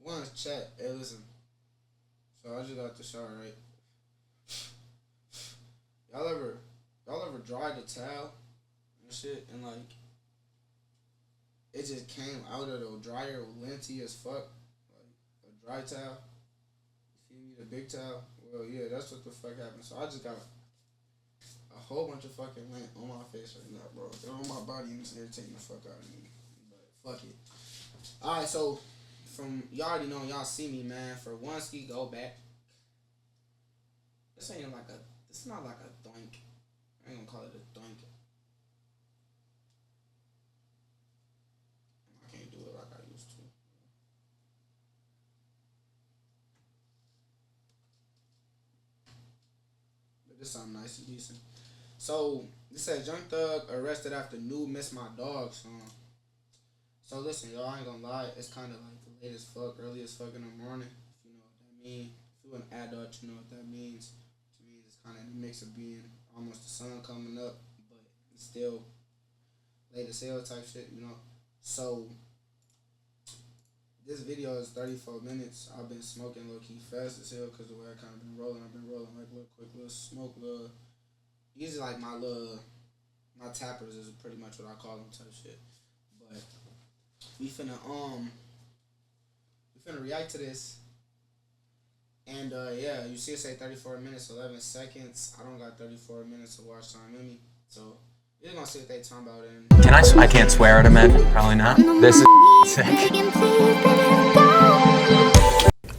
One, chat. Hey, listen. So I just got the shower, right? Y'all ever dry the towel and shit, and like it just came out of the dryer linty as fuck, like a dry towel. You feel me? The big towel. Well, yeah, that's what the fuck happened. So I just got a whole bunch of fucking lint on my face right now, bro. They're on my body and it's irritating the fuck out of me. But fuck it. All right, so from y'all already know, y'all see me, man. For one ski, go back. This ain't like a. It's not like a doink. I ain't gonna call it a doink. I can't do it like I used to. But this something nice and decent. So this says Young Thug arrested after new Miss My Dog song. So listen, y'all, I ain't gonna lie. It's kind of like the late as fuck, early as fuck in the morning. If you know what that means. If you're an adult, you know what that means. Kind of in the mix of being almost the sun coming up, but it's still late as hell type shit, you know. So this video is 34 minutes. I've been smoking low key fast as hell because the way I kind of been rolling. I've been rolling like little quick little smoke, little. These are like my tappers is pretty much what I call them type shit. But we finna react to this. And, yeah, you see it say 34 minutes, 11 seconds. I don't got 34 minutes of watch time in me. So, you're going to see what they talking about. And I can't swear at him, Ed. Probably not. This is sick.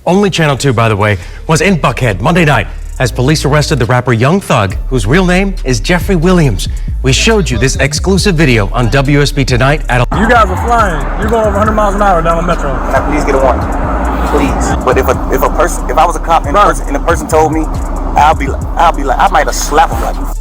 Only Channel 2, by the way, was in Buckhead Monday night as police arrested the rapper Young Thug, whose real name is Jeffrey Williams. We showed you this exclusive video on WSB Tonight at... You guys are flying. You're going over 100 miles an hour down the metro. Can I please get a warrant? Please. But if I was a cop and the person told me, I'll be like, I might have slapped him like,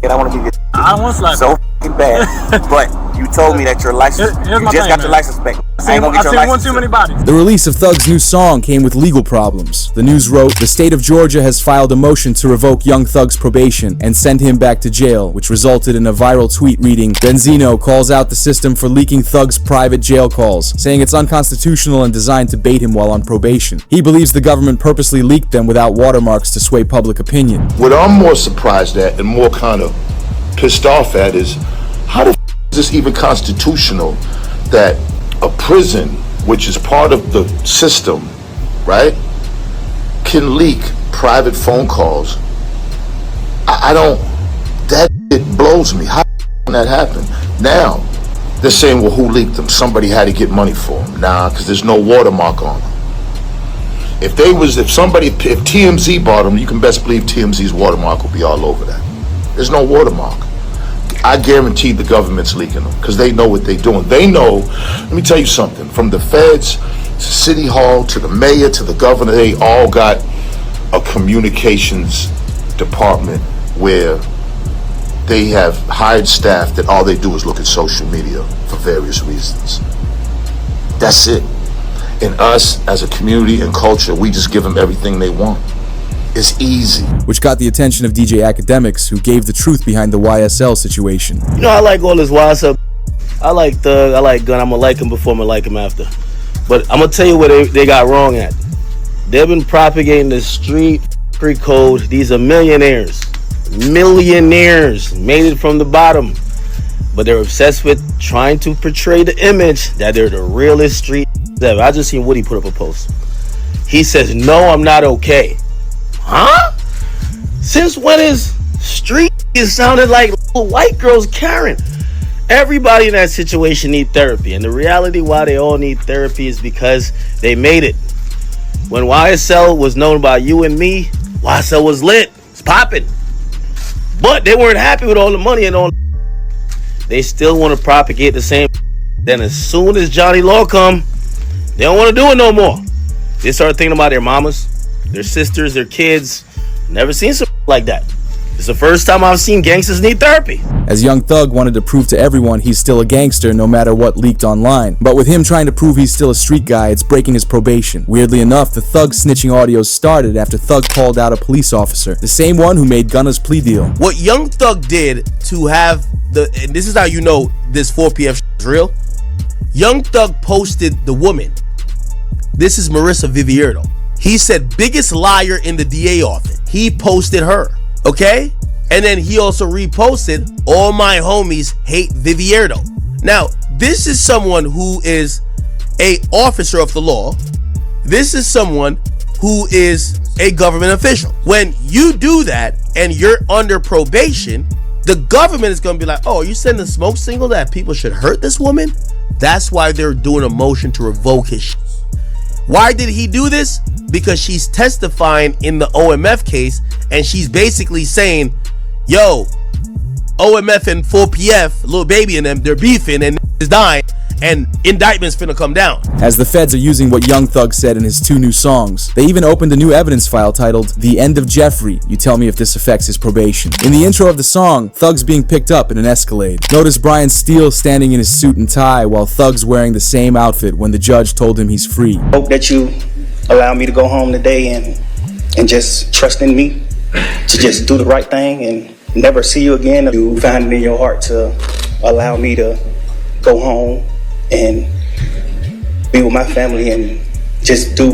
and I want to give you. I don't want to slap so fucking bad. But you told me that your license, you just got your license back. I ain't gonna get your license. One too many bodies. The release of Thug's new song came with legal problems. The news wrote, the state of Georgia has filed a motion to revoke Young Thug's probation and send him back to jail, which resulted in a viral tweet reading, Benzino calls out the system for leaking Thug's private jail calls, saying it's unconstitutional and designed to bait him while on probation. He believes the government purposely leaked them without watermarks to sway public opinion. What I'm more surprised at and more kind of pissed off at is, how the is this even constitutional that a prison, which is part of the system, right, can leak private phone calls? I don't, that it blows me. How can that happen? Now, they're saying, well, who leaked them? Somebody had to get money for them. Nah, because there's no watermark on them. If TMZ bought them, you can best believe TMZ's watermark will be all over that. There's no watermark. I guarantee the government's leaking them because they know what they're doing. They know, let me tell you something, from the feds to City Hall to the mayor to the governor, they all got a communications department where they have hired staff that all they do is look at social media for various reasons. That's it. And us as a community and culture, we just give them everything they want. It's easy. Which got the attention of DJ Academics, who gave the truth behind the YSL situation. You know, I like all this YSL. I like Thug, I like Gun. I'm gonna like him before, I'm gonna like him after. But I'm gonna tell you what they got wrong at. They've been propagating the street free code. These are millionaires. Millionaires made it from the bottom. But they're obsessed with trying to portray the image that they're the realest street ever. I just seen Woody put up a post. He says, no, I'm not okay. Huh? Since when is street is sounded like little white girls Karen? Everybody in that situation need therapy. And the reality why they all need therapy is because they made it. When YSL was known by you and me, YSL was lit. It's popping. But they weren't happy with all the money and all. They still want to propagate the same. Then as soon as Johnny Law come, they don't want to do it no more. They start thinking about their mamas, their sisters, their kids. Never seen something like that. It's the first time I've seen gangsters need therapy. As Young Thug wanted to prove to everyone he's still a gangster no matter what leaked online. But with him trying to prove he's still a street guy, it's breaking his probation. Weirdly enough, the Thug snitching audio started after Thug called out a police officer, the same one who made Gunna's plea deal. What Young Thug did to have and this is how you know this 4 p.m. is real. Young Thug posted the woman This is Marissa Vivierdo. He said biggest liar in the DA office. He posted her, okay? And then he also reposted, all my homies hate Vivierdo. Now, this is someone who is a officer of the law. This is someone who is a government official. When you do that and you're under probation, the government is going to be like, oh, are you sending a smoke signal that people should hurt this woman? That's why they're doing a motion to revoke his shit. Why did he do this? Because she's testifying in the OMF case, and she's basically saying, yo, OMF and 4PF, Lil Baby and them, they're beefing and is dying, and indictments finna come down. As the feds are using what Young Thug said in his 2 new songs, they even opened a new evidence file titled The End of Jeffrey. You tell me if this affects his probation. In the intro of the song, Thug's being picked up in an Escalade. Notice Brian Steele standing in his suit and tie while Thug's wearing the same outfit when the judge told him he's free. Hope that you allow me to go home today and just trust in me to just do the right thing and never see you again. You find it in your heart to allow me to go home and be with my family and just do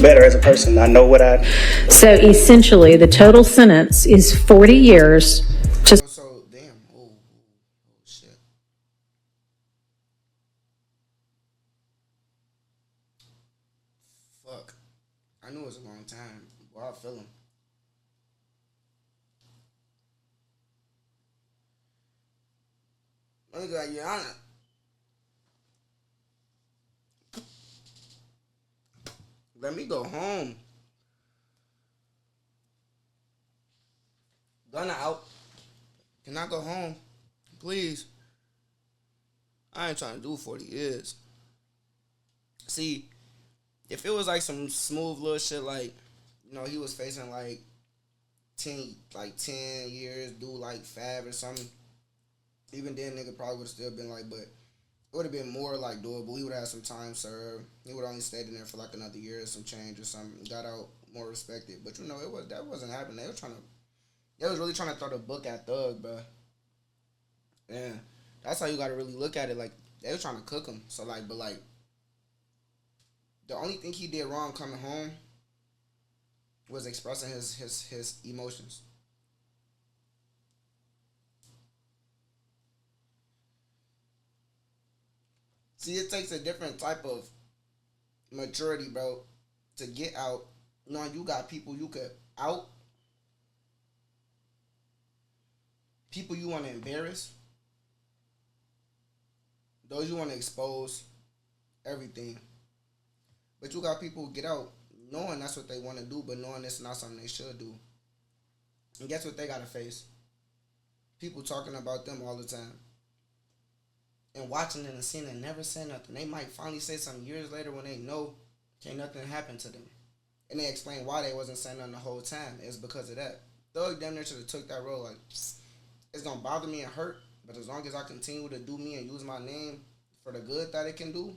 better as a person. I know what I... So essentially, the total sentence is 40 years to... So, damn. Oh, shit. Fuck. I knew it was a long time. Well, I feel him. Look at Yana. Let me go home. Gunna out. Can I go home? Please. I ain't trying to do 40 years. See, if it was like some smooth little shit, like, you know, he was facing like 10 years, do like Fab or something. Even then, nigga probably would have still been like, but it would have been more like doable. He would have had some time served. He would have only stayed in there for like another year or some change or something. Got out more respected. But you know, that wasn't happening. They was really trying to throw the book at Thug, bro. Yeah, that's how you gotta really look at it. Like, they were trying to cook him. So like, but like, the only thing he did wrong coming home was expressing his emotions. See, it takes a different type of maturity, bro, to get out. Knowing you got people you could out, people you want to embarrass, those you want to expose, everything. But you got people who get out knowing that's what they want to do, but knowing it's not something they should do. And guess what they got to face? People talking about them all the time. And watching it and seeing it, never say nothing. They might finally say something years later when they know can't nothing happen to them. And they explain why they wasn't saying nothing the whole time. It's because of that. Thug damn near should have took that role. Like, it's going to bother me and hurt, but as long as I continue to do me and use my name for the good that it can do,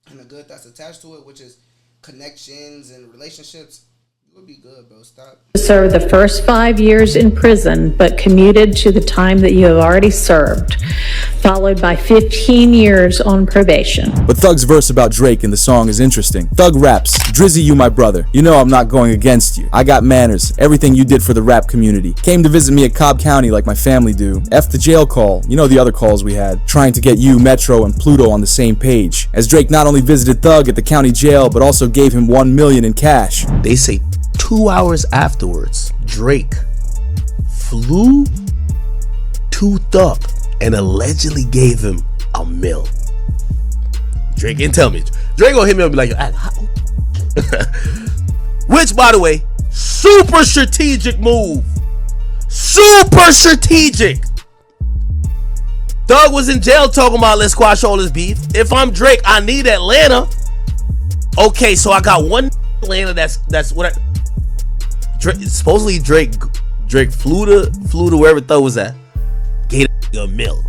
and the good that's attached to it, which is connections and relationships, you would be good, bro. Stop. Serve the first 5 years in prison, but commuted to the time that you have already served, followed by 15 years on probation. But Thug's verse about Drake in the song is interesting. Thug raps, Drizzy, you my brother. You know I'm not going against you. I got manners. Everything you did for the rap community. Came to visit me at Cobb County like my family do. F the jail call. You know the other calls we had. Trying to get you, Metro, and Pluto on the same page. As Drake not only visited Thug at the county jail, but also gave him $1 million in cash. They say 2 hours afterwards, Drake flew to Thug and allegedly gave him $1 million. Drake didn't tell me. Drake gonna hit me up and be like, which, by the way, super strategic move. Super strategic. Thug was in jail talking about let's squash all this beef. If I'm Drake, I need Atlanta. Okay, so I got one Atlanta. That's what I. Supposedly Drake flew to wherever Thug was at. Gave $1 million.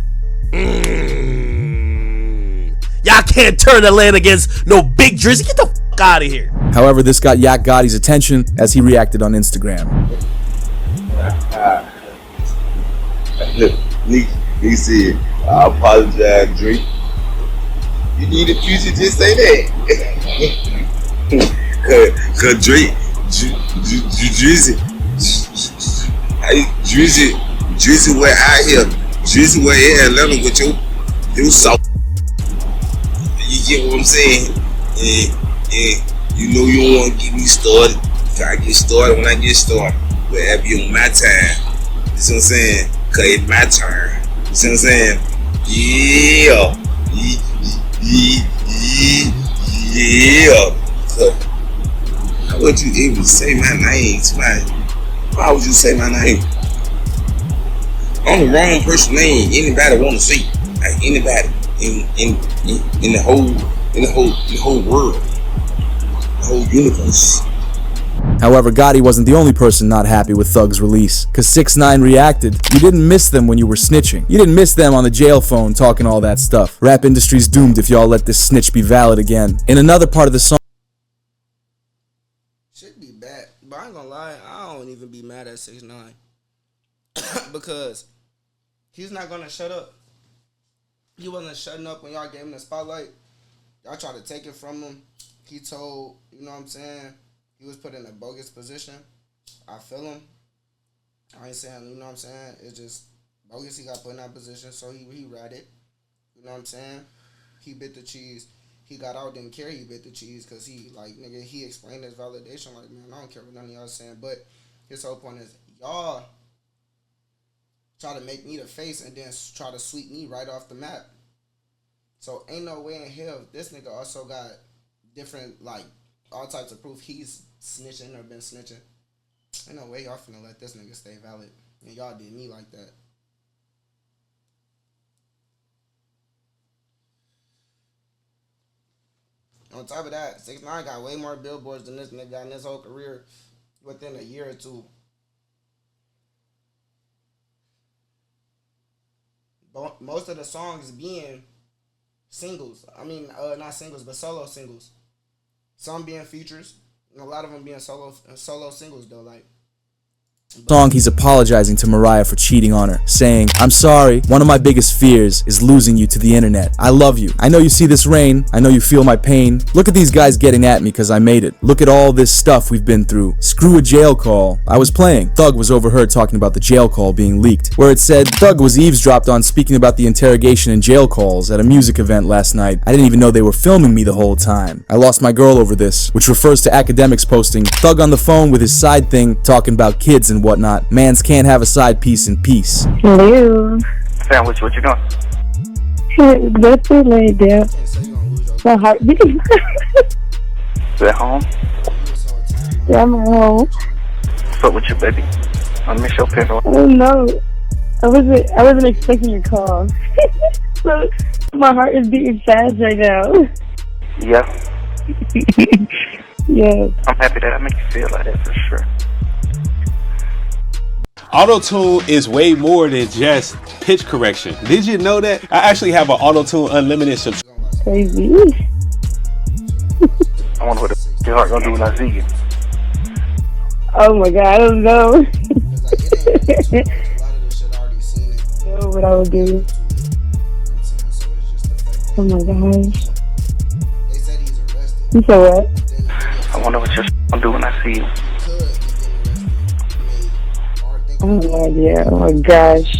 Y'all can't turn Atlanta against no big Drizzy. Get the fuck out of here. However, this got Yak Gotti's attention as he reacted on Instagram. Look, he said, I apologize, Drake. You should just say that. Cause Drake, Drizzy went out here. Drizzy went in Atlanta with your salt. You get what I'm saying? And you know you don't want to get me started. I get started when I get started. But it be on my time. You see what I'm saying? Cause it's my turn. You see what I'm saying? Yeah. How would you even say my name? Why would you say my name? I'm the wrong person name anybody want to say. Like anybody in the whole world, the whole universe. However, Gotti wasn't the only person not happy with Thug's release, cause 6ix9ine reacted, "You didn't miss them when you were snitching. You didn't miss them on the jail phone talking all that stuff. Rap industry's doomed if y'all let this snitch be valid again." In another part of the song, should be bad, but I ain't gonna lie, I don't even be mad at 6ix9ine because he's not gonna shut up. He wasn't shutting up when y'all gave him the spotlight. Y'all tried to take it from him. He told, you know what I'm saying, he was put in a bogus position. I feel him. I ain't saying, you know what I'm saying, it's just bogus. He got put in that position, so he read it. You know what I'm saying? He bit the cheese. He got out, didn't care he bit the cheese, because he, like, nigga, he explained his validation, like, man, I don't care what none of y'all saying, but his whole point is, y'all try to make me the face and then try to sweep me right off the map. So ain't no way in hell this nigga also got different, like, all types of proof he's snitching or been snitching. Ain't no way y'all finna let this nigga stay valid. And y'all did me like that. On top of that, 6ix9ine got way more billboards than this nigga got in his whole career within a year or two. But most of the songs being singles. I mean, not singles, but solo singles. Some being features, and a lot of them being solo singles though. Like, song, he's apologizing to Mariah for cheating on her, saying, "I'm sorry, one of my biggest fears is losing you to the internet. I love you. I know you see this rain. I know you feel my pain. Look at these guys getting at me because I made it. Look at all this stuff we've been through. Screw a jail call. I was playing." Thug was overheard talking about the jail call being leaked, where it said Thug was eavesdropped on speaking about the interrogation and jail calls at a music event last night. "I didn't even know they were filming me the whole time. I lost my girl over this," which refers to academics posting Thug on the phone with his side thing talking about kids and whatnot. Mans can't have a side piece in peace. Hello. Sandwich, what you doing? That's it, laid down. My heart. You at home? Yeah, I'm at home. What's up with you, baby? I miss your pickle. I don't know. I wasn't expecting your call. So my heart is beating fast right now. Yeah. Yeah. I'm happy that I make you feel like that for sure. Auto-tune is way more than just pitch correction. Did you know that? I actually have an Auto-Tune Unlimited subscription. Crazy. I wonder what your heart gonna do when I see you. Oh my god, I don't know. Know what I would do. Oh my gosh. You said what? I wonder what you're gonna do when I see you. I have no idea. Oh my gosh.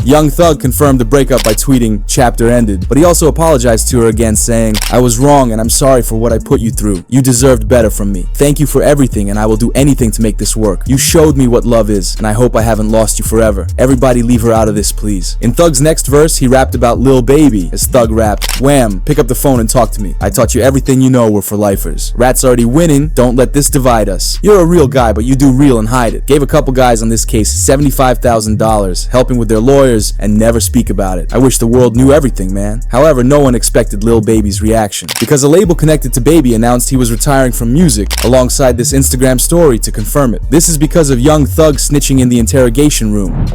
Young Thug confirmed the breakup by tweeting, "Chapter ended," but he also apologized to her again, saying, "I was wrong and I'm sorry for what I put you through. You deserved better from me. Thank you for everything and I will do anything to make this work. You showed me what love is and I hope I haven't lost you forever. Everybody leave her out of this, please." In Thug's next verse, he rapped about Lil Baby as Thug rapped, "Wham, pick up the phone and talk to me. I taught you everything you know, we're for lifers. Rat's already winning, don't let this divide us. You're a real guy, but you do real and hide it." Gave a couple guys on this case $75,000, helping with their lawyers, and never speak about it. I wish the world knew everything, man. However, no one expected Lil Baby's reaction, because a label connected to Baby announced he was retiring from music alongside this Instagram story to confirm it. This is because of Young Thug snitching in the interrogation room.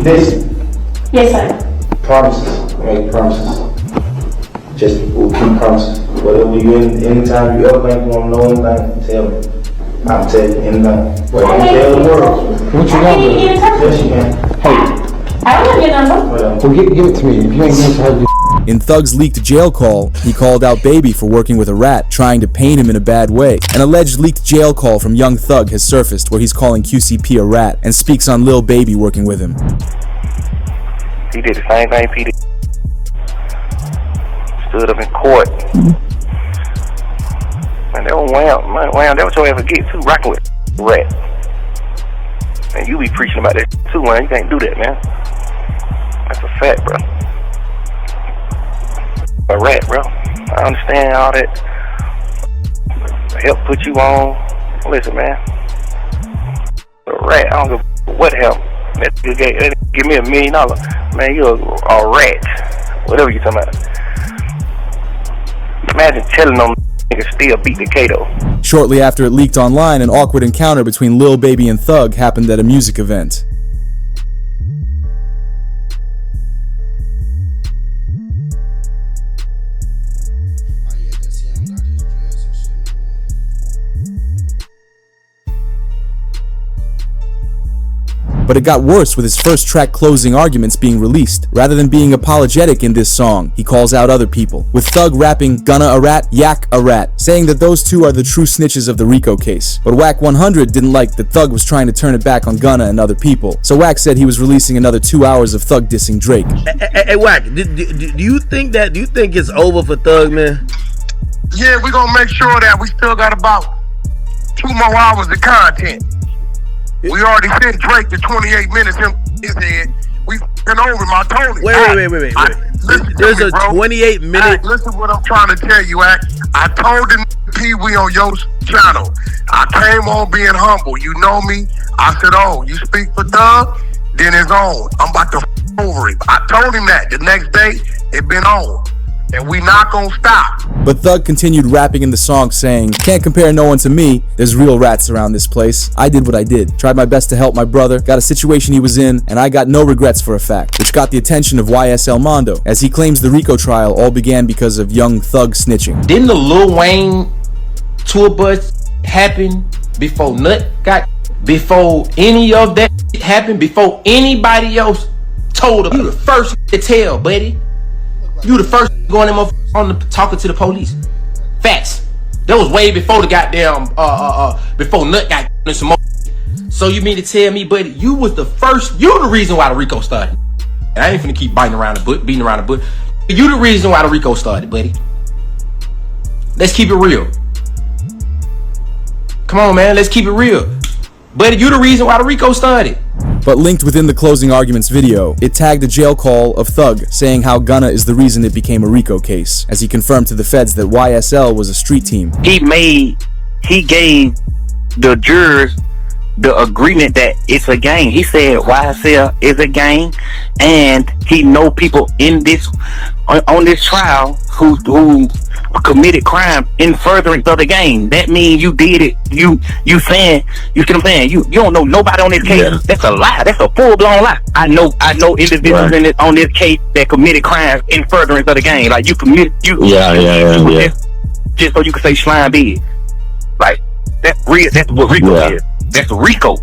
Listen. Yes, sir. Promises. Make promises. Just we'll keep promises. Whatever you anytime you ever think you want to know anything, tell me. I'll tell you anything. But don't tell the world. What you got? Yes, you can. Hey. I don't have your number. Well, give it to me. If you ain't going to have In Thug's leaked jail call, he called out Baby for working with a rat, trying to paint him in a bad way. An alleged leaked jail call from Young Thug has surfaced where he's calling QCP a rat and speaks on Lil Baby working with him. He did the same thing P did. Stood up in court. Man, that was Wham, that was your ever get too, rocking with rat. And you be preaching about that too, man. You can't do that, man. That's a fact, bro. A rat, bro. I understand all that help put you on. Listen, man. A rat, I don't give what help. Give me $1 million. Man, you're a rat. Whatever you talking about. Imagine telling them niggas still beat the Kato. Shortly after it leaked online, an awkward encounter between Lil Baby and Thug happened at a music event. But it got worse with his first track closing arguments being released. Rather than being apologetic in this song, he calls out other people, with Thug rapping "Gunna a rat, Yak a rat," saying that those two are the true snitches of the Rico case. But Wack 100 didn't like that Thug was trying to turn it back on Gunna and other people, so Wack said he was releasing another 2 hours of Thug dissing Drake. Hey Wack, do you think it's over for Thug, man? Yeah, we're gonna make sure that we still got about 2 more hours of content. We already sent Drake to 28 minutes in his head. We been over my Tony. Wait. There's a 28-minute. Listen what I'm trying to tell you, Act. I told the Pee Wee on your channel. I came on being humble. You know me. I said, oh, you speak for Thug? Then it's on. I'm about to over it. I told him that. The next day, it been on. And we not gonna stop. But Thug continued rapping in the song saying, "Can't compare no one to me. There's real rats around this place. I did what I did. Tried my best to help my brother. Got a situation he was in, and I got no regrets for a fact," which got the attention of YSL Mondo, as he claims the Rico trial all began because of Young Thug snitching. Didn't the Lil Wayne tour bus happen before Nut got, before any of that happened, before anybody else told him? You the first to tell, buddy. You the first going on the talking to the police. Facts. That was way before the goddamn before Nut got in some more. So you mean to tell me, buddy, you was the first? You the reason why the Rico started. And I ain't finna keep beating around the bush. You the reason why the Rico started, buddy. Let's keep it real. Come on, man. Let's keep it real. Buddy, you the reason why the Rico started. But linked within the closing arguments video, it tagged a jail call of Thug, saying how Gunna is the reason it became a Rico case, as he confirmed to the feds that YSL was a street team. He gave the jurors the agreement that it's a gang. He said YSL is a gang, and he know people in this on this trial who committed crime in furtherance of the gang. That means you did it. You saying, you see what I'm saying? You don't know nobody on this case. Yeah. That's a lie. That's a full blown lie. I know individuals right. on this case that committed crimes in furtherance of the gang. Like you committed just so you can say slime big. Like that's real. That's what Rico is. That's Rico.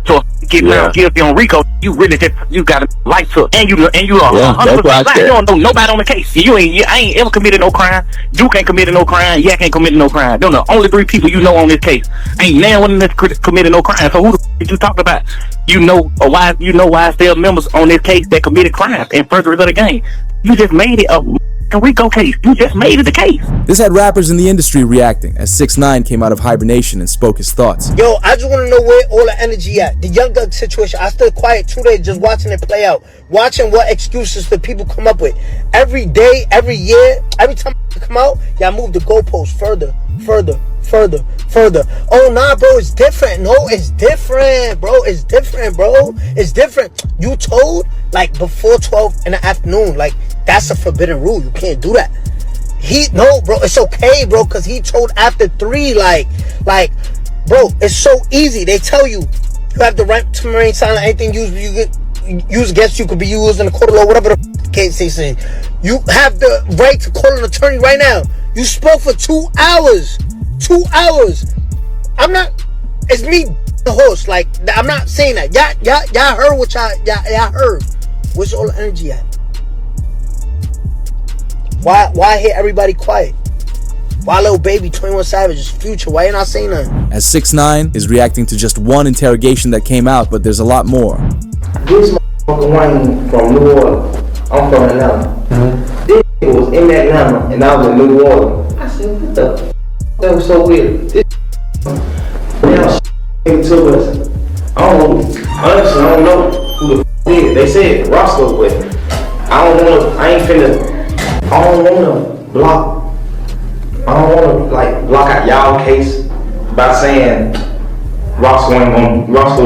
So get found guilty on Rico, you really you got a life hook, and you are 100%. You don't know nobody on the case. I ain't ever committed no crime. You can't commit no crime. Yeah, can't commit no crime. They're the only 3 people you know on this case. Ain't now one of them committed no crime. So who the did you talk about? You know YSL members on this case that committed crimes in furtherance of the game. You just made it a Rico case. You just made it the case. This had rappers in the industry reacting as 6ix9ine came out of hibernation and spoke his thoughts. Yo, I just want to know where all the energy at. The Young Thug situation, I stood quiet 2 days just watching it play out. Watching what excuses the people come up with. Every day, every year, every time I come out, y'all move the goalposts further. Oh, nah, bro, it's different. No, it's different, bro. It's different. You told, like, before 12 in the afternoon. Like, that's a forbidden rule. You can't do that. No, bro, it's okay, bro, because he told after 3, like, bro, it's so easy. They tell you have the right to remain silent. Anything used against you could be used in the court of law, whatever the case they say. You have the right to call an attorney right now. You spoke for 2 hours. 2 hours. It's me, the host. Like, I'm not saying that. Y'all heard what y'all heard. Where's all the energy at? Why hear everybody quiet? Why Lil Baby, 21 Savage, Future? Why you not saying nothing? As 6ix9ine is reacting to just one interrogation that came out, but there's a lot more. This motherfucker Wayne from New Orleans. I'm from Atlanta. This was in Atlanta and I was in New Orleans. I said, what the f? That was so weird. This now came to us. Honestly, I don't know who the f did. They said Roscoe, but I don't wanna block. I don't wanna like block out y'all case by saying Roscoe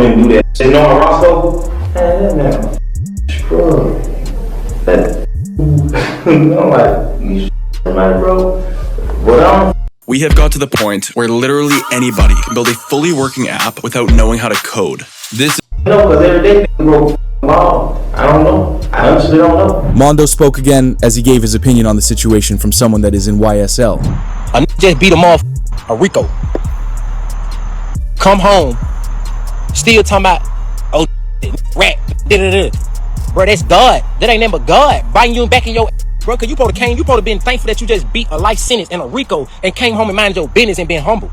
didn't do that. You know what Roscoe? Man, that man scrub. I'm like, you bro. But we have got to the point where literally anybody can build a fully working app without knowing how to code. This no, because every day people go, wow, I don't know. I honestly don't know. Mondo spoke again as he gave his opinion on the situation from someone that is in YSL. I just beat him off a Rico. Come home, still talking about, oh, rat, da-da-da. Bro, that's God. That ain't nothing but God biting you back in your bro, cause you supposed to been thankful that you just beat a life sentence in a Rico and came home and minded your business and been humble.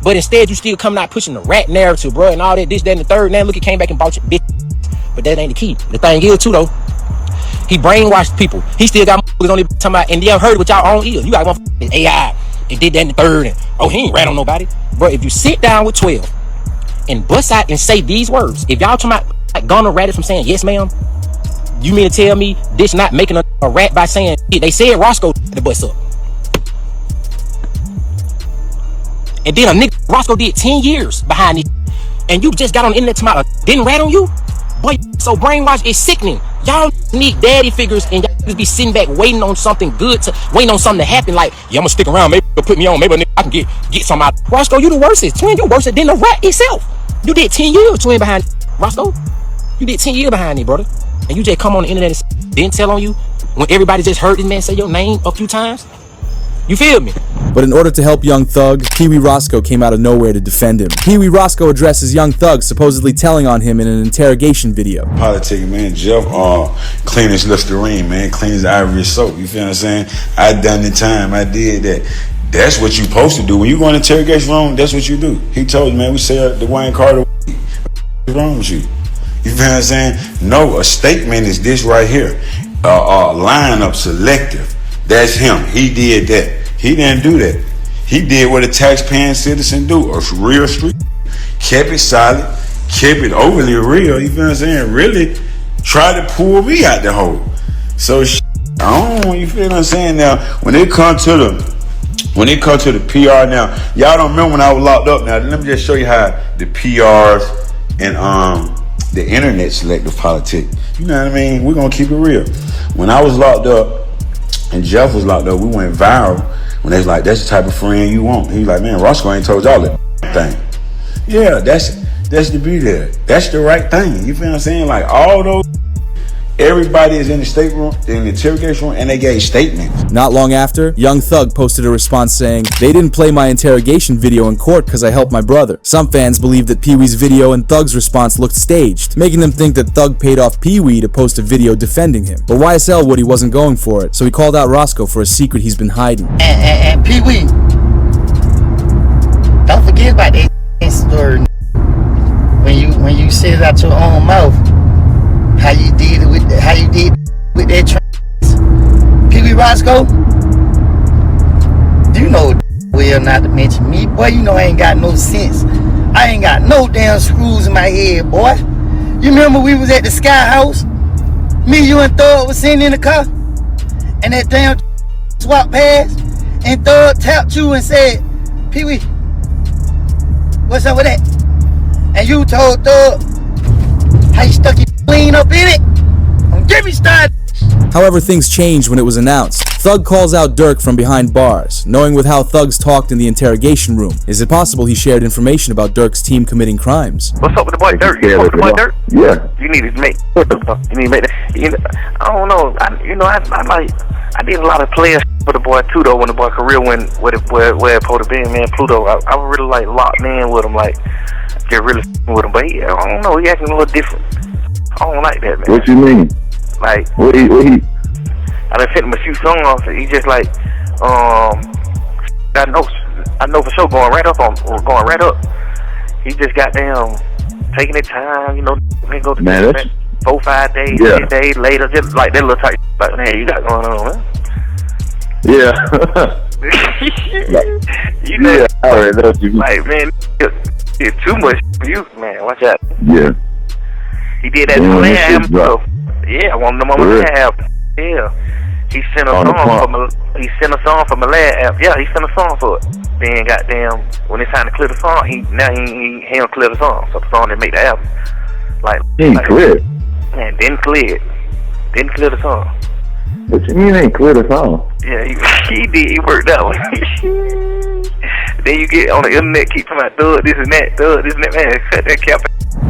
But instead you still coming out pushing the rat narrative, bro, and all that, this, that, and the third. Now look, he came back and bought your bitch. But that ain't the key. The thing is too though, he brainwashed people. He still got motherfuckers on there talking about, and y'all heard it with y'all own ears. You got one AI, they did that in the third, and oh, he ain't rat on nobody. Bro, if you sit down with 12 and bust out and say these words, if y'all talking about like gonna rat it from saying yes ma'am, you mean to tell me this not making a rat by saying they said Roscoe the bus up, and then a nigga Roscoe did 10 years behind it, and you just got on the internet tomorrow didn't rat on you? Boy, so brainwash is sickening. Y'all need daddy figures, and y'all just be sitting back waiting on something good waiting on something to happen. Like, yeah, I'm gonna stick around, maybe they'll put me on, maybe I can get some out. Roscoe, you the worstest. Twin, you worse than the rat itself. You did 10 years, twin, behind Roscoe. You did 10 years behind it, brother. And you just come on the internet and didn't tell on you when everybody just heard this man say your name a few times? You feel me? But in order to help Young Thug, Pee Wee Roscoe came out of nowhere to defend him. Pee Wee Roscoe addresses Young Thug supposedly telling on him in an interrogation video. Politicking, man. Jeff clean his Listerine, man. Clean his ivory soap. You feel what I'm saying? I done the time. I did that. That's what you supposed to do. When you go in the interrogation room, that's what you do. He told you, man, we said the Wayne Carter. What's wrong with you? You feel what I'm saying? No, a statement is this right here. Lineup selective. That's him. He did that. He didn't do that. He did what a taxpaying citizen do. A real street. Kept it solid. Kept it overly real. You feel what I'm saying? Really tried to pull me out the hole. So I don't know. You feel what I'm saying? Now, when it comes to the PR now, y'all don't remember when I was locked up. Now, let me just show you how the PRs and the internet selective politics. You know what I mean? We're gonna keep it real. When I was locked up and Jeff was locked up, we went viral when they was like, that's the type of friend you want. He was like, man, Roscoe ain't told y'all that thing. Yeah, that's to be there. That's the right thing. You feel what I'm saying? Like all those, everybody is in the stateroom, in the interrogation room, and they gave statements. Not long after, Young Thug posted a response saying, they didn't play my interrogation video in court because I helped my brother. Some fans believe that Pee Wee's video and Thug's response looked staged, making them think that Thug paid off Pee Wee to post a video defending him. But YSL Woody wasn't going for it, so he called out Roscoe for a secret he's been hiding. And Pee Wee, don't forget about that story when you said it out your own mouth. How you did with that trans. Pee Wee Roscoe, you know well not to mention me, boy. You know I ain't got no sense. I ain't got no damn screws in my head, boy. You remember we was at the Sky House? Me, you, and Thug was sitting in the car, and that damn swap past, and Thug tapped you and said, Pee Wee, what's up with that? And you told Thug how you stuck your clean up in it. Don't get me started. However, things changed when it was announced. Thug calls out Dirk from behind bars, knowing with how Thugs talked in the interrogation room. Is it possible he shared information about Dirk's team committing crimes? What's up with the boy Dirk? You spoke to the boy Dirk? Yeah. You need to make. You need to make that. You know, I don't know. I did a lot of players for the boy too though. When the boy career went where it supposed to be, man, Pluto. I really like locked in with him, like get really with him. But I don't know. He acting a little different. I don't like that, man. What you mean? Like what he? I done sent him a few songs. He just like, I know for sure going right up. He just goddamn taking his time, you know. Go to 4-5 days, 10 days later, just like that little type. Like, man, you got going on, man. Yeah. You know, yeah, I already know you. like, man, it's too much for you, man. Watch out. Yeah. He did that to Land album, so yeah, I want them on the Land album. Yeah. He sent a song for Malad album. Yeah, he sent a song for it. Then goddamn, when it's time to clear the song, he don't clear the song, so the song didn't make the album. Like, clear. Man, didn't clear it. Didn't clear the song. What you mean ain't clear the song? Yeah, he did. He worked that one. Then you get on the internet, keep talking about thug, this and that, man. Cut that cap.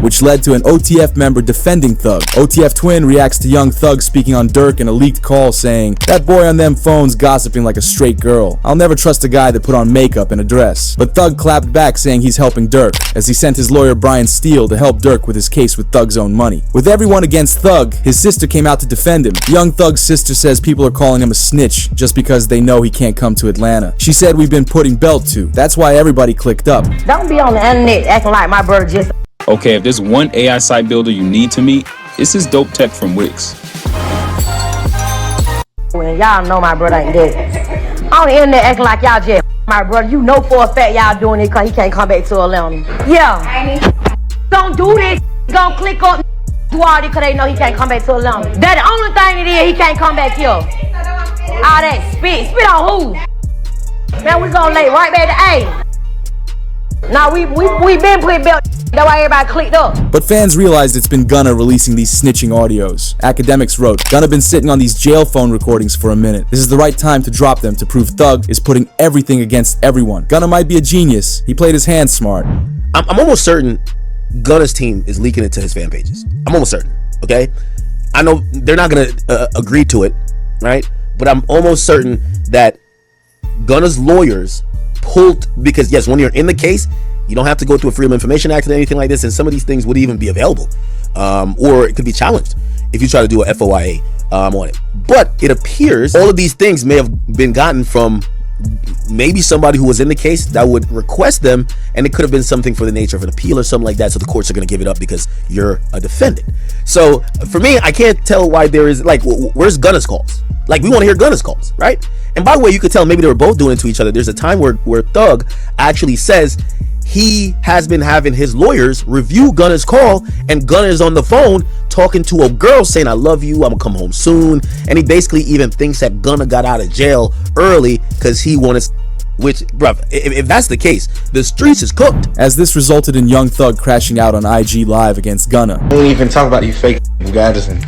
Which led to an OTF member defending Thug. OTF Twin reacts to Young Thug speaking on Durk in a leaked call saying, "That boy on them phones gossiping like a straight girl. I'll never trust a guy that put on makeup and a dress." But Thug clapped back saying he's helping Durk, as he sent his lawyer Brian Steele to help Durk with his case with Thug's own money. With everyone against Thug, his sister came out to defend him. Young Thug's sister says people are calling him a snitch just because they know he can't come to Atlanta. She said we've been putting belt to. That's why everybody clicked up. Don't be on the internet acting like my brother just... Okay, if there's one AI site builder you need to meet, it's this dope tech from Wix. Well, y'all know my brother ain't dead. On the internet acting like y'all just my brother. You know for a fact y'all doing it because he can't come back to Atlanta. Yeah. Don't do this. Don't click up do all this because they know he can't come back to Atlanta. That's the only thing it is, he can't come back here. All that spit. Spit on who? Man, we gonna lay right back to A. Now we been putting belt. That's why everybody clicked up. But fans realized it's been Gunna releasing these snitching audios. Academics wrote, Gunna been sitting on these jail phone recordings for a minute. This is the right time to drop them to prove Thug is putting everything against everyone. Gunna might be a genius. He played his hand smart. I'm almost certain Gunna's team is leaking it to his fan pages. I'm almost certain, okay? I know they're not gonna agree to it, right? But I'm almost certain that Gunna's lawyers pulled, because yes, when you're in the case, you don't have to go through a Freedom of Information Act or anything like this, and some of these things would even be available, or it could be challenged if you try to do a FOIA on it. But it appears all of these things may have been gotten from maybe somebody who was in the case that would request them, and it could have been something for the nature of an appeal or something like that, so the courts are going to give it up because you're a defendant. So for me, I can't tell why there is, like, where's Gunna's calls? Like, we want to hear Gunna's calls, right? And by the way, you could tell maybe they were both doing it to each other. There's a time where Thug actually says he has been having his lawyers review Gunna's call, and Gunna is on the phone talking to a girl saying, "I love you, I'm gonna come home soon." And he basically even thinks that Gunna got out of jail early because he wanted, which, bruv, if that's the case, the streets is cooked. As this resulted in Young Thug crashing out on IG Live against Gunna. Don't even talk about these fake guys and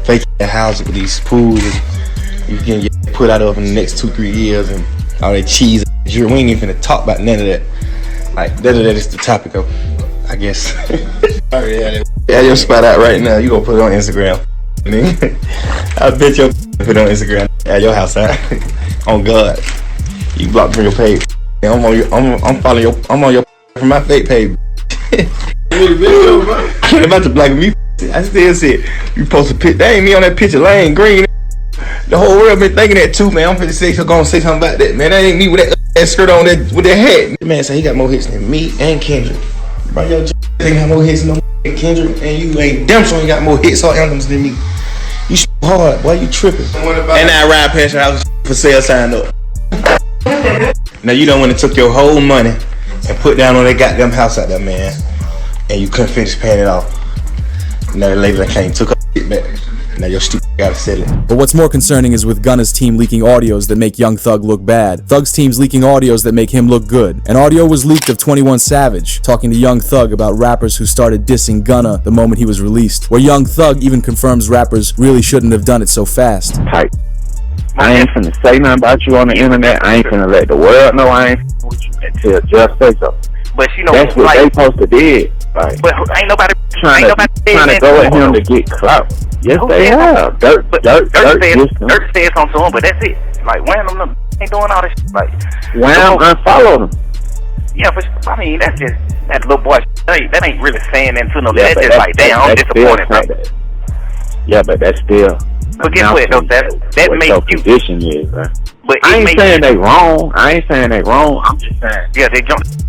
fake houses with these pools you can get put out of in the next 2-3 years and all that cheese. We ain't even finna talk about none of that. Like, that is the topic of, I guess. Yeah, your spot out right now. You gonna put it on Instagram. I bet you put it on Instagram at your house out. On God. You blocked from your page. I'm following your, I'm on your from my fake page. About to black me. I still see it. You post a picture. That ain't me on that picture. Lane Green. The whole world been thinking that too, man. I'm finna say gonna say something about that, man. That ain't me with that skirt on that with that hat. Man say he got more hits than me and Kendrick. Bro, your ain't got more hits than Kendrick, and you ain't damn sure ain't got more hits or anthems than me. You hard, boy. You tripping. And I ride past your house for sale sign up. Now you done went and took your whole money and put down on that goddamn house out there, man, and you couldn't finish paying it off. Now the lady that came took her shit back. Now your stupid gotta sell it. But what's more concerning is with Gunna's team leaking audios that make Young Thug look bad. Thug's team's leaking audios that make him look good. An audio was leaked of 21 Savage talking to Young Thug about rappers who started dissing Gunna the moment he was released, where Young Thug even confirms rappers really shouldn't have done it so fast. Tight. I ain't finna say nothing about you on the internet. I ain't finna let the world know I ain't with you until just say so. But you know, that's what like, they supposed to did. Like, but ain't nobody trying to go at him to get clout. Yes, they have. Dirt said something to him, but that's it. Like, Wham ain't doing all this shit. Like, Wham unfollowed him. Yeah, but I mean, that's just that little boy. That ain't really saying that to no. Yeah, that's just like, damn, I'm disappointed. Yeah, but that's still But guess what though, that makes your you position is, man. But I ain't saying they wrong. I'm just saying. Yeah, they jumped.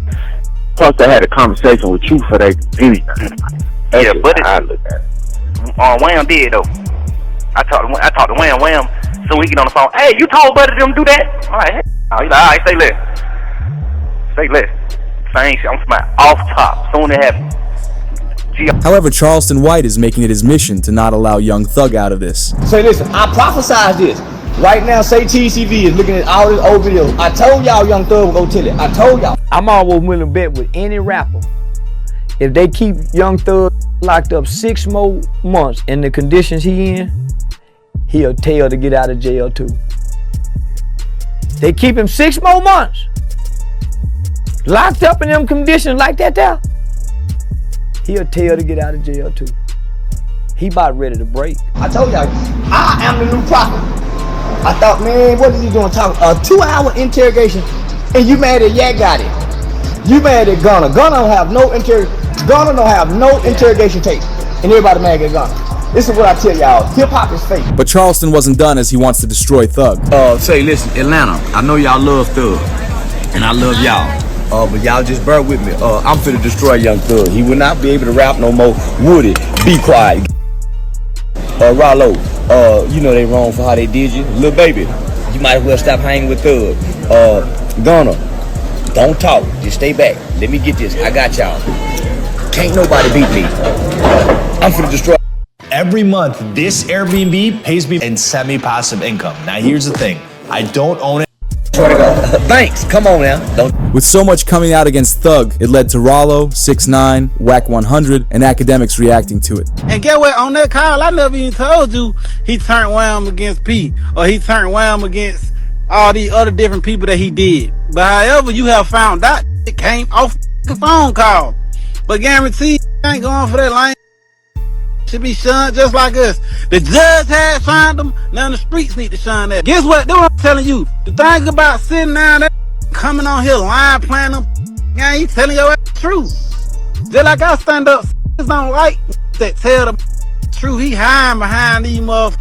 Plus, they had a conversation with you for that anything. Yeah, but I look at it. Wham did though. I talked to Wham. So we get on the phone. Hey, you told Buddy them do that? All right. He's like, all right, say less. Say less. Same shit. I'm smiling off top. Soon it happens. However, Charleston White is making it his mission to not allow Young Thug out of this. Say, listen, I prophesied this. Right now, say TCV is looking at all these old videos. I told y'all Young Thug will go tell it. I told y'all. I'm always willing to bet with any rapper. If they keep Young Thug locked up 6 more months in the conditions he in, he'll tell to get out of jail too. They keep him 6 more months. Locked up in them conditions like that there, he'll tell to get out of jail too. He about ready to break. I told y'all, I am the new prophet. I thought, man, what is he doing talking? A 2-hour interrogation, and you mad at Yak got it. You mad at Gunna. Gunna don't have no interrogation tape, and everybody mad at Gunna. This is what I tell y'all, hip hop is fake. But Charleston wasn't done, as he wants to destroy Thug. Say, listen, Atlanta, I know y'all love Thug, and I love y'all. But y'all just bear with me. I'm finna destroy Young Thug. He will not be able to rap no more. Woody, be quiet. Rollo, you know they wrong for how they did you. Lil Baby, you might as well stop hanging with Thug. Gunna, don't talk. Just stay back. Let me get this. I got y'all. Can't nobody beat me. I'm finna destroy. Every month, this Airbnb pays me in semi-passive income. Now, here's the thing. I don't own it. Thanks. Come on now. With so much coming out against Thug, it led to Rollo, 6ix9ine, Wack 100, and academics reacting to it. And get what? On that call, I never even told you he turned Wham against P, or he turned Wham against all these other different people that he did. But however, you have found out it came off the phone call. But guaranteed, ain't going for that line. Should be shunned just like us. The judge had shunned them. Now the streets need to shun that. Guess what? That's what I'm telling you. The thing about sitting down there, coming on here lying, playing them, yeah, he telling your ass the truth. Just like I stand up, don't like that tell the truth. He hiding behind these motherfuckers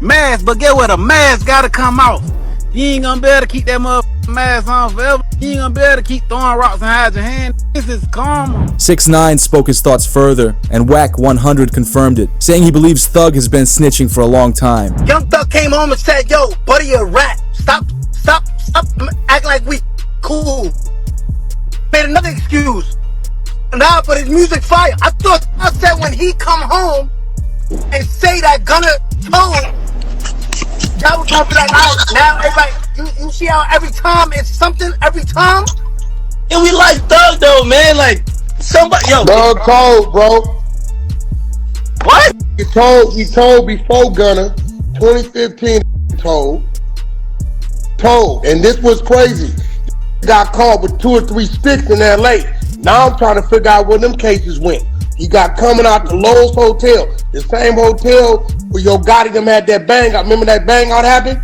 masks. But get what? A mask gotta come off. You ain't gonna be able to keep that motherfucking mask on forever. You ain't gonna be able to keep throwing rocks and hide your hand. This is karma. 6ix9ine spoke his thoughts further, and Wack 100 confirmed it, saying he believes Thug has been snitching for a long time. Young Thug came home and said, yo, buddy, you're a rat. Stop, act like we cool. Made another excuse. Nah, but his music fire. I said when he come home and say that Gunna told, y'all would come to that house. Now everybody, you see how every time it's something, every time? And we like Thug though, man. Like somebody, yo. Thug cold, bro. What? He told before Gunna, 2015. Told, and this was crazy. Got caught with 2 or 3 sticks in LA. Now I'm trying to figure out where them cases went. He got coming out the Lowe's Hotel, the same hotel where Yo Gotti them had that bang out. Remember that bang out happened?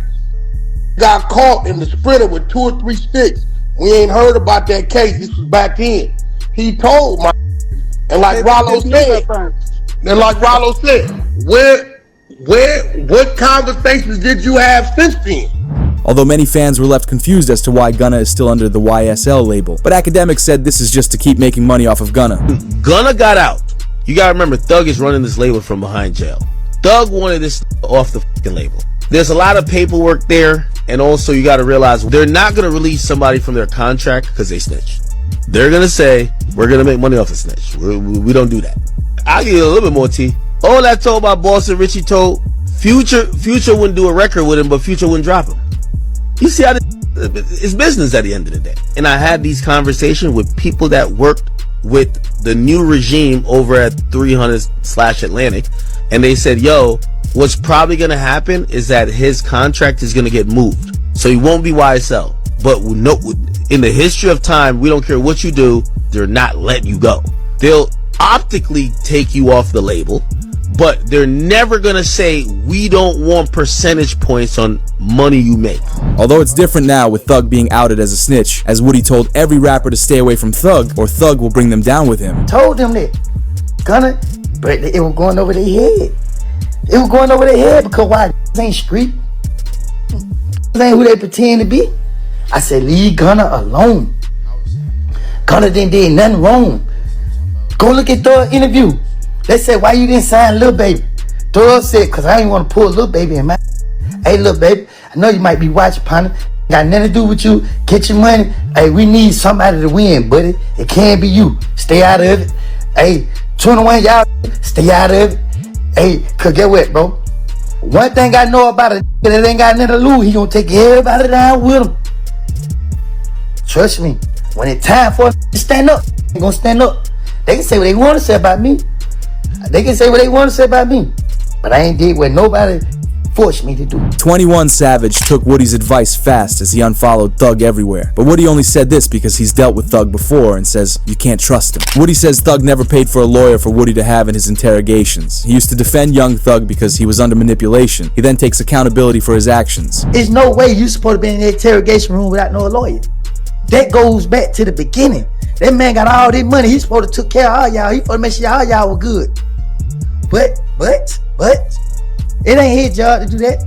Got caught in the Sprinter with 2 or 3 sticks. We ain't heard about that case. This was back then. He told my, and like Rollo said, what conversations did you have since then? Although many fans were left confused as to why Gunna is still under the YSL label. But academics said this is just to keep making money off of Gunna. Gunna got out. You gotta remember, Thug is running this label from behind jail. Thug wanted this off the fucking label. There's a lot of paperwork there, and also you gotta realize they're not gonna release somebody from their contract because they snitched. They're gonna say, we're gonna make money off the snitch. We don't do that. I'll give you a little bit more tea. All that told by Boss and Richie told, Future wouldn't do a record with him, but Future wouldn't drop him. You see how it's business at the end of the day. And I had these conversations with people that worked with the new regime over at 300/Atlantic, and they said, yo, what's probably gonna happen is that his contract is gonna get moved, so he won't be YSL. But no, in the history of time, we don't care what you do, they're not letting you go. They'll optically take you off the label, but they're never gonna say we don't want percentage points on money you make. Although it's different now with Thug being outed as a snitch, as Woody told every rapper to stay away from Thug or Thug will bring them down with him. Told them that Gunna, but it was going over their head. It was going over their head because why? This ain't street. This ain't who they pretend to be. I said, leave Gunna alone. Gunna didn't do nothing wrong. Go look at the interview. They said, why you didn't sign Lil Baby? Thug said, because I didn't want to pull Lil Baby in my. Hey, Lil Baby, I know you might be watching, partner. Got nothing to do with you. Get your money. Hey, we need somebody to win, buddy. It can't be you. Stay out of it. Hey, 21, y'all, stay out of it. Hey, cause get what, bro? One thing I know about it, that ain't got nothing to lose. He gonna take everybody down with him. Trust me. When it's time for to stand up, they gonna stand up. They can say what they want to say about me. They can say what they want to say about me. But I ain't did what nobody forced me to do. 21 Savage took Woody's advice fast as he unfollowed Thug everywhere. But Woody only said this because he's dealt with Thug before and says you can't trust him. Woody says Thug never paid for a lawyer for Woody to have in his interrogations. He used to defend young Thug because he was under manipulation. He then takes accountability for his actions. There's no way you supposed to be in the interrogation room without no lawyer. That goes back to the beginning. That man got all this money. He's supposed to take care of all y'all. He supposed to make sure all y'all were good. But it ain't his job to do that.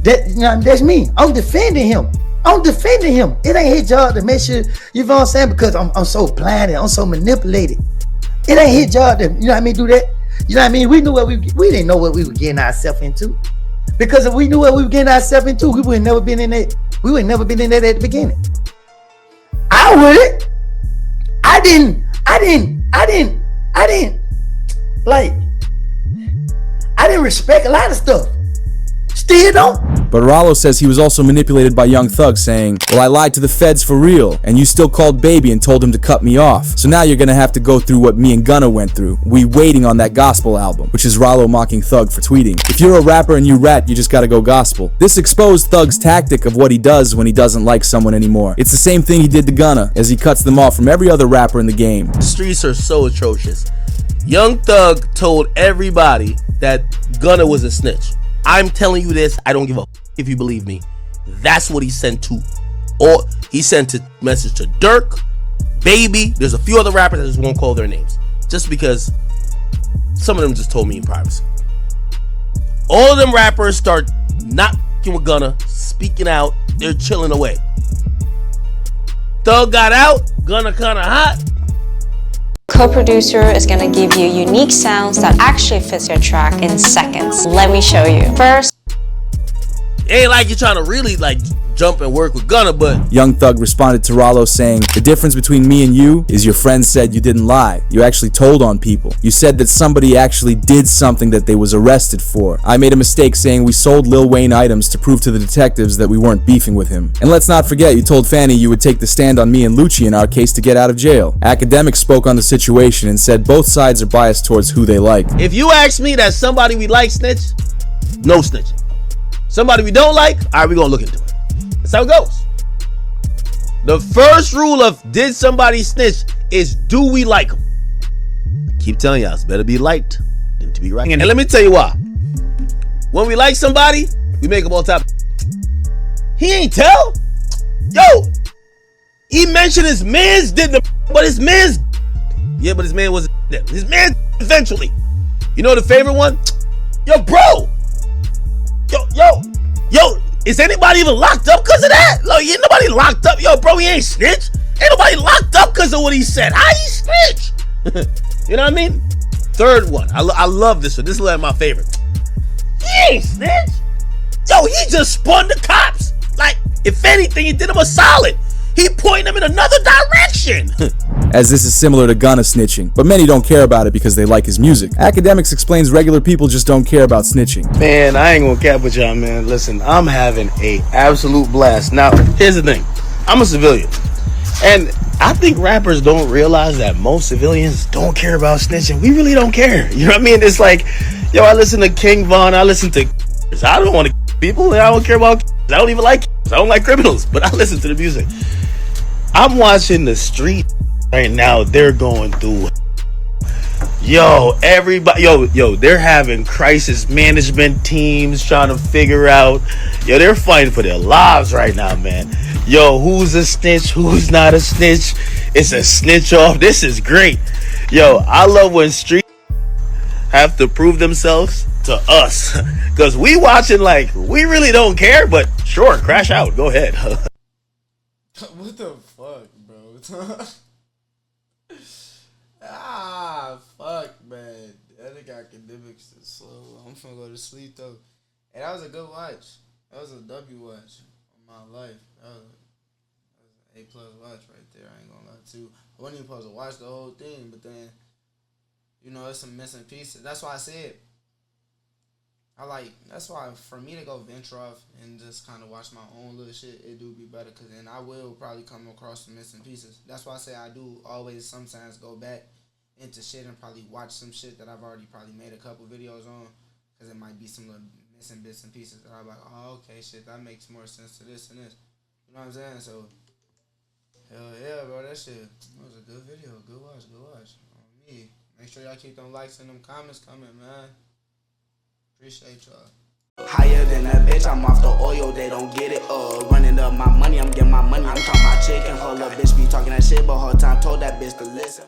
That's me. I'm defending him. It ain't his job to make sure, you know what I'm saying? Because I'm so blinded, I'm so manipulated. It ain't his job to, you know what I mean, do that. You know what I mean? We knew what we didn't know what we were getting ourselves into. Because if we knew what we were getting ourselves into, we would have never been in that. We would have never been in that at the beginning. I wouldn't. I didn't respect a lot of stuff. Still don't. But Rollo says he was also manipulated by Young Thug, saying, well, I lied to the feds for real, and you still called Baby and told him to cut me off. So now you're gonna have to go through what me and Gunna went through. We waiting on that gospel album, which is Rollo mocking Thug for tweeting. If you're a rapper and you rat, you just gotta go gospel. This exposed Thug's tactic of what he does when he doesn't like someone anymore. It's the same thing he did to Gunna, as he cuts them off from every other rapper in the game. The streets are so atrocious. Young Thug told everybody that Gunna was a snitch. I'm telling you this, I don't give a f if you believe me. That's what he sent to. Or he sent a message to Dirk, Baby. There's a few other rappers that just won't call their names. Just because some of them just told me in privacy. All of them rappers start not f***ing with Gunna, speaking out, they're chilling away. Thug got out, Gunna kinda hot. Co-producer is gonna give you unique sounds that actually fits your track in seconds. Let me show you. First, It ain't like you're trying to really like jump and work with Gunna, but Young Thug responded to Rollo saying, the difference between me and you is your friend said you didn't lie. You actually told on people. You said that somebody actually did something that they was arrested for. I made a mistake saying we sold Lil Wayne items to prove to the detectives that we weren't beefing with him. And let's not forget, you told Fanny you would take the stand on me and Lucci in our case to get out of jail. Academics spoke on the situation and said both sides are biased towards who they like. if you ask me that somebody we like snitch, no snitching. Somebody we don't like, all right, we're gonna look into it. That's how it goes. The first rule of did somebody snitch is do we like them? Keep telling y'all, it's better be liked than to be right. And let me tell you why. When we like somebody, we make them all top. He ain't tell. Yo, he mentioned his man's did the, but his man's, yeah, but his man wasn't there. His man eventually. You know the favorite one? Yo, bro. Yo, is anybody even locked up because of that? Look, ain't nobody locked up. Yo, bro, he ain't snitch. Ain't nobody locked up because of what he said. How he snitch? You know what I mean? Third one. I love this one. This is like my favorite. He ain't snitch. Yo, he just spun the cops. Like, if anything, he did him a solid. He pointed him in another direction. As this is similar to Gunna snitching, but many don't care about it because they like his music. Academics explains regular people just don't care about snitching. Man, I ain't gonna cap with y'all, man. Listen, I'm having a absolute blast. Now, here's the thing. I'm a civilian. And I think rappers don't realize that most civilians don't care about snitching. We really don't care. You know what I mean? It's like, yo, I listen to King Von, I listen to I don't want to people, and I don't care about I don't even like I don't like criminals, but I listen to the music. I'm watching the street right now. They're going through. Yo, everybody. Yo, they're having crisis management teams trying to figure out. Yo, they're fighting for their lives right now, man. Yo, who's a snitch? Who's not a snitch? It's a snitch off. This is great. Yo, I love when street have to prove themselves to us. Because we watching like, we really don't care, but sure, crash out. Go ahead. What the fuck, bro? Fuck, man. That nigga academics is slow. I'm finna go to sleep, though. And that was a good watch. That was a W watch on my life. That was an A+ watch right there. I ain't gonna lie to you. I wasn't even supposed to watch the whole thing, but then, you know, there's some missing pieces. That's why I said, that's why for me to go venture off and just kind of watch my own little shit, it do be better, because then I will probably come across some missing pieces. That's why I say I do always sometimes go back into shit and probably watch some shit that I've already probably made a couple videos on, because it might be some little missing bits and pieces that I'm like, oh, okay, shit, that makes more sense to this and this. You know what I'm saying? So, hell yeah, bro, that shit, that was a good video. Good watch. On me. Make sure y'all keep them likes and them comments coming, man. Appreciate y'all. Higher than a bitch, I'm off the oil, they don't get it. Running up my money, I'm getting my money. I'm talking my chicken, hold up, bitch be talking that shit, but whole time told that bitch to listen.